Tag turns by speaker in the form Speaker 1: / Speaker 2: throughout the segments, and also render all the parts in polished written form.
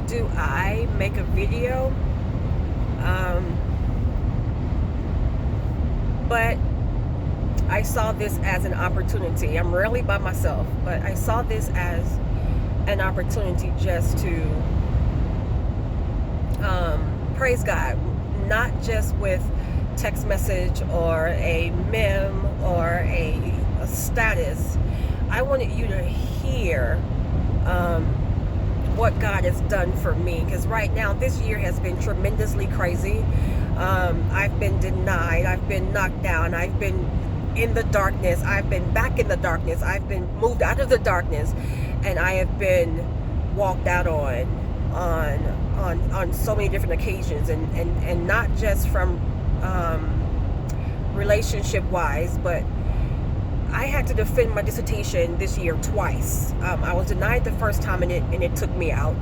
Speaker 1: do I make a video? Um, but I saw this as an opportunity. I'm rarely by myself, but I saw this as an opportunity just to praise God, not just with text message or a meme or a status. I wanted you to hear what God has done for me, because right now this year has been tremendously crazy. I've been denied, I've been knocked down, I've been in the darkness, I've been back in the darkness, I've been moved out of the darkness, and I have been walked out on so many different occasions, and not just from relationship wise, but I had to defend my dissertation this year twice. I was denied the first time, and it took me out.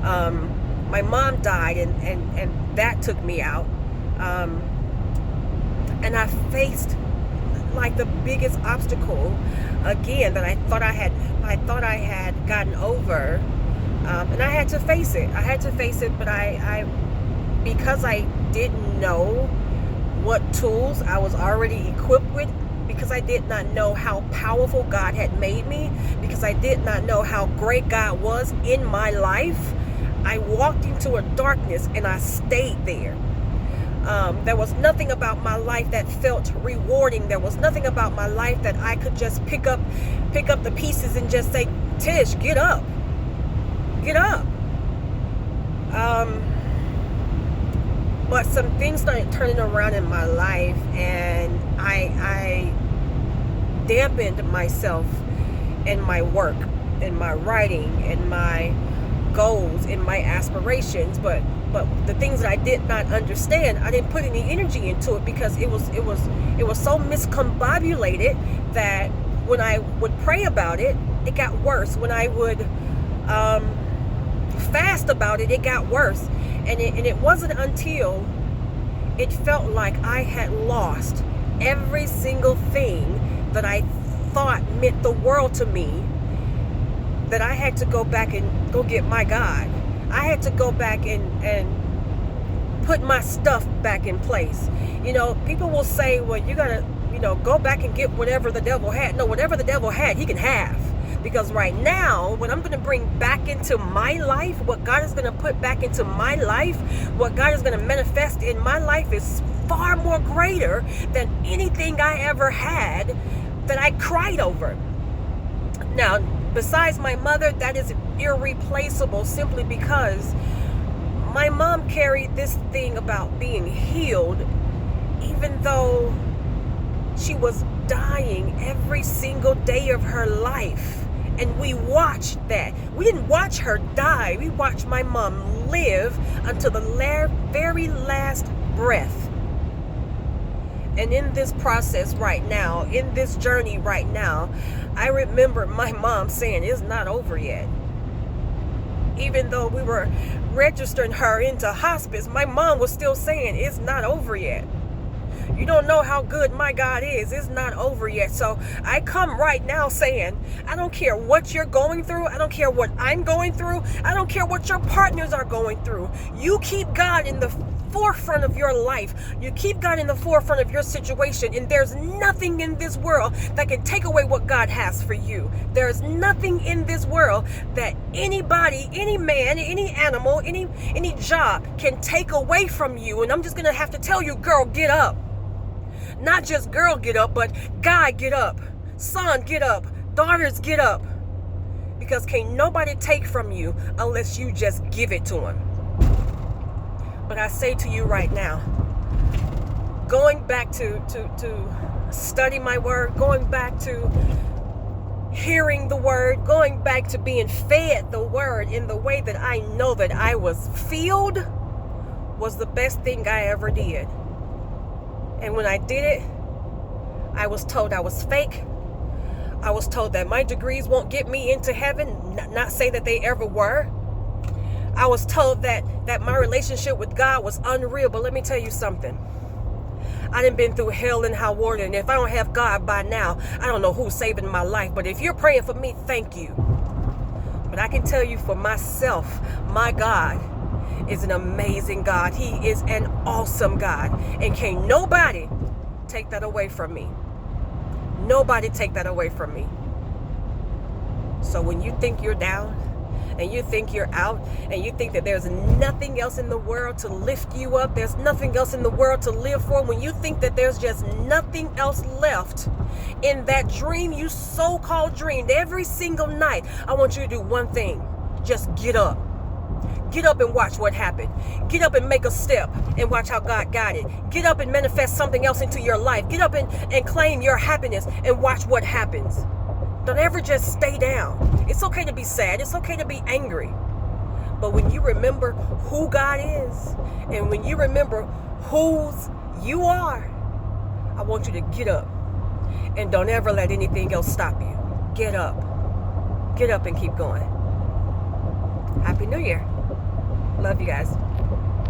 Speaker 1: My mom died, and that took me out. And I faced like the biggest obstacle again that I thought I had gotten over, and I had to face it. But I because I didn't know what tools I was already equipped with, because I did not know how powerful God had made me, because I did not know how great God was in my life, I walked into a darkness and I stayed there. There was nothing about my life that felt rewarding. There was nothing about my life that I could just pick up the pieces and just say, Tish, get up. Get up. But some things started turning around in my life, and I dampened myself in my work, in my writing, in my goals, in my aspirations. But the things that I did not understand, I didn't put any energy into it, because it was so miscombobulated that when I would pray about it, it got worse. When I would fast about it, it got worse. And it wasn't until it felt like I had lost every single thing that I thought meant the world to me, that I had to go back and go get my God. I had to go back and put my stuff back in place. You know, people will say, well, you gotta, go back and get whatever the devil had. No, whatever the devil had, he can have. Because right now, what I'm going to bring back into my life, what God is going to put back into my life, what God is going to manifest in my life is far more greater than anything I ever had that I cried over. Now, besides my mother, that is irreplaceable, simply because my mom carried this thing about being healed, even though she was dying every single day of her life. And we watched that. We didn't watch her die. We watched my mom live until the very last breath. And in this process right now, in this journey right now, I remember my mom saying, it's not over yet. Even though we were registering her into hospice, my mom was still saying, it's not over yet. You don't know how good my God is. It's not over yet. So I come right now saying, I don't care what you're going through. I don't care what I'm going through. I don't care what your partners are going through. You keep God in the forefront of your life. You keep God in the forefront of your situation, and there's nothing in this world that can take away what God has for you. There's nothing in this world that anybody, any man, any animal, any job can take away from you. And I'm just going to have to tell you, girl, get up. Not just girl, get up, but guy, get up. Son, get up. Daughters, get up. Because can't nobody take from you unless you just give it to him. But I say to you right now, going back to study my word, going back to hearing the word, going back to being fed the word in the way that I know that I was filled, was the best thing I ever did. And when I did it, I was told I was fake. I was told that my degrees won't get me into heaven. Not say that they ever were. I was told that my relationship with God was unreal. But let me tell you something. I done been through hell and high water. And if I don't have God by now, I don't know who's saving my life. But if you're praying for me, thank you. But I can tell you for myself, my God is an amazing God. He is an awesome God. And can't nobody take that away from me. Nobody take that away from me. So when you think you're down, and you think you're out, and you think that there's nothing else in the world to lift you up, there's nothing else in the world to live for, when you think that there's just nothing else left in that dream you so-called dreamed every single night, I want you to do one thing. Just get up. Get up and watch what happened. Get up and make a step and watch how God got it. Get up and manifest something else into your life. Get up and claim your happiness and watch what happens. Don't ever just stay down. It's okay to be sad. It's okay to be angry. But when you remember who God is, and when you remember whose you are, I want you to get up. And don't ever let anything else stop you. Get up. Get up and keep going. Happy New Year. Love you guys.